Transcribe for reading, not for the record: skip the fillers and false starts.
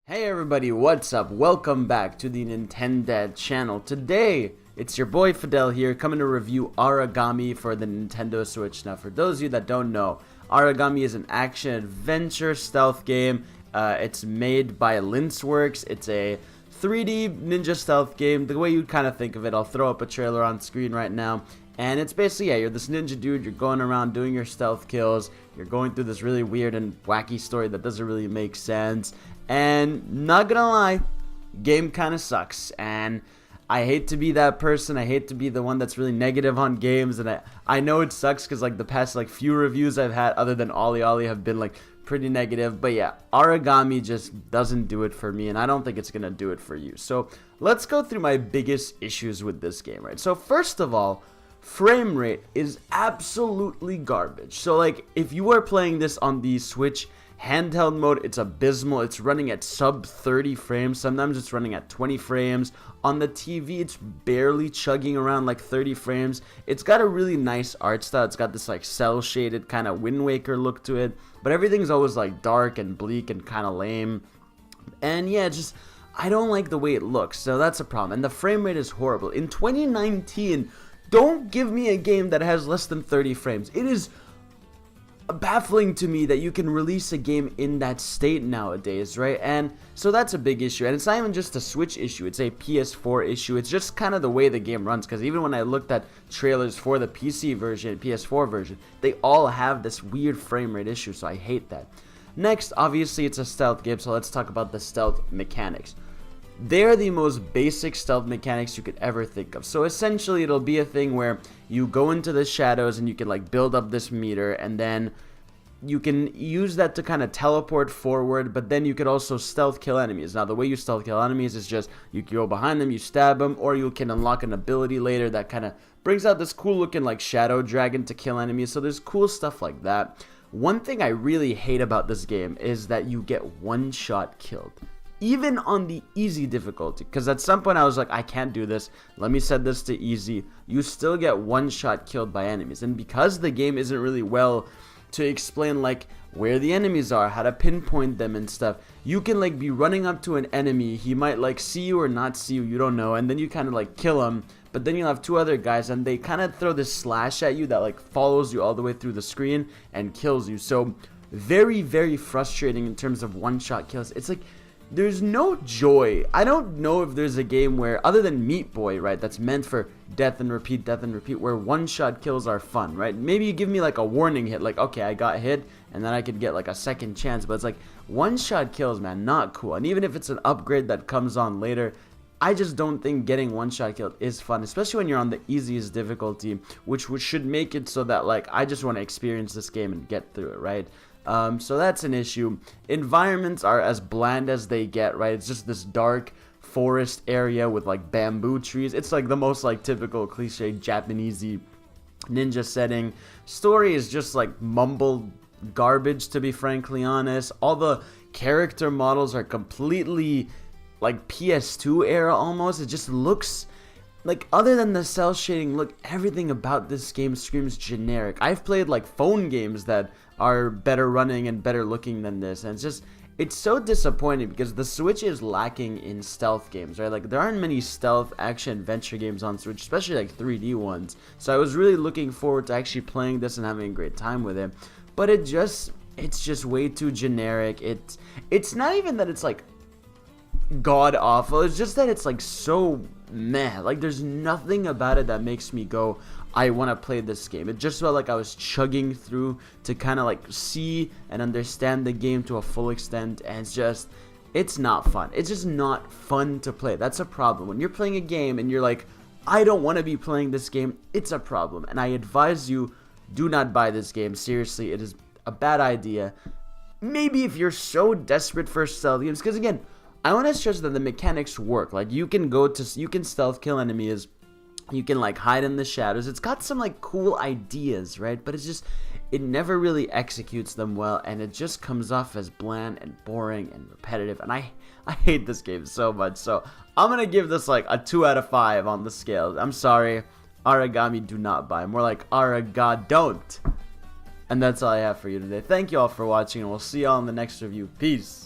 Hey everybody, what's up? Welcome back to the Nintendo channel. Today, it's your boy Fidel here, coming to review Aragami for the Nintendo Switch. Now, for those of you that don't know, Aragami is an action-adventure stealth game. It's made by Linceworks. It's a 3D ninja stealth game, the way you'd kind of think of it. I'll throw up a trailer on screen right now. And it's basically, yeah, you're this ninja dude, you're going around doing your stealth kills, you're going through this really weird and wacky story that doesn't really make sense. And not gonna lie, game kind of sucks, and I hate to be that person. I hate to be the one that's really negative on games, and I know it sucks because like the past like few reviews I've had other than Ollie Ollie have been like pretty negative. But yeah, Aragami just doesn't do it for me, and I don't think it's gonna do it for you. So let's go through my biggest issues with this game, right? So first of all, frame rate is absolutely garbage. So like if you are playing this on the Switch handheld mode, it's abysmal. It's running at sub 30 frames. Sometimes it's running at 20 frames. On the TV, it's barely chugging around like 30 frames. It's got a really nice art style. It's got this like cell shaded kind of Wind Waker look to it, but everything's always like dark and bleak and kind of lame. And yeah, just I don't like the way it looks, so that's a problem. And the frame rate is horrible. In 2019, don't give me a game that has less than 30 frames. It is baffling to me that you can release a game in that state nowadays, right? And so that's a big issue, and it's not even just a Switch issue, it's a PS4 issue. It's just kind of the way the game runs, because even when I looked at trailers for the PC version, PS4 version, they all have this weird frame rate issue, so I hate that. Next, obviously it's a stealth game, so let's talk about the stealth mechanics. They're the most basic stealth mechanics you could ever think of. So essentially it'll be a thing where you go into the shadows and you can like build up this meter, and then you can use that to kind of teleport forward, but then you could also stealth kill enemies. Now the way you stealth kill enemies is just you go behind them, you stab them, or you can unlock an ability later that kind of brings out this cool looking like shadow dragon to kill enemies. So there's cool stuff like that. One thing I really hate about this game is that you get one shot killed. Even on the easy difficulty, because at some point I was like, I can't do this, let me set this to easy. You still get one shot killed by enemies, and because the game isn't really well to explain like where the enemies are, how to pinpoint them and stuff, you can like be running up to an enemy, he might like see you or not see you, you don't know, and then you kind of like kill him, but then you'll have two other guys and they kind of throw this slash at you that like follows you all the way through the screen and kills you. So very, very frustrating in terms of one shot kills. It's like there's no joy. I don't know if there's a game where, other than Meat Boy, right, that's meant for death and repeat, where one-shot kills are fun, right? Maybe you give me like a warning hit, like, okay, I got hit, and then I could get like a second chance, but it's like, one-shot kills, man, not cool. And even if it's an upgrade that comes on later, I just don't think getting one-shot killed is fun, especially when you're on the easiest difficulty, which should make it so that, like, I just want to experience this game and get through it, right? So that's an issue. Environments are as bland as they get, right? It's just this dark forest area with like bamboo trees. It's like the most like typical cliche Japanesey ninja setting. Story is just like mumbled garbage, to be frankly honest. All the character models are completely like PS2 era almost. It just looks like, other than the cell shading, look, everything about this game screams generic. I've played like phone games that are better running and better looking than this, and it's so disappointing because the Switch is lacking in stealth games, right? Like there aren't many stealth action adventure games on Switch, especially like 3D ones. So I was really looking forward to actually playing this and having a great time with it, but it's just way too generic. It's not even that it's like god awful, it's just that it's like so meh. Like there's nothing about it that makes me go, I want to play this game. It just felt like I was chugging through to kind of like see and understand the game to a full extent, and it's not fun. It's just not fun to play. That's a problem. When you're playing a game and you're like, I don't want to be playing this game, it's a problem. And I advise you, do not buy this game. Seriously, it is a bad idea. Maybe if you're so desperate for stealth games, because again, I want to stress that the mechanics work. Like you can stealth kill enemies, you can like hide in the shadows. It's got some like cool ideas, right? But it never really executes them well, and it just comes off as bland and boring and repetitive. And I hate this game so much. So I'm gonna give this like a 2 out of 5 on the scale. I'm sorry, Aragami, do not buy. More like Araga, don't. And that's all I have for you today. Thank you all for watching, and we'll see y'all in the next review. Peace.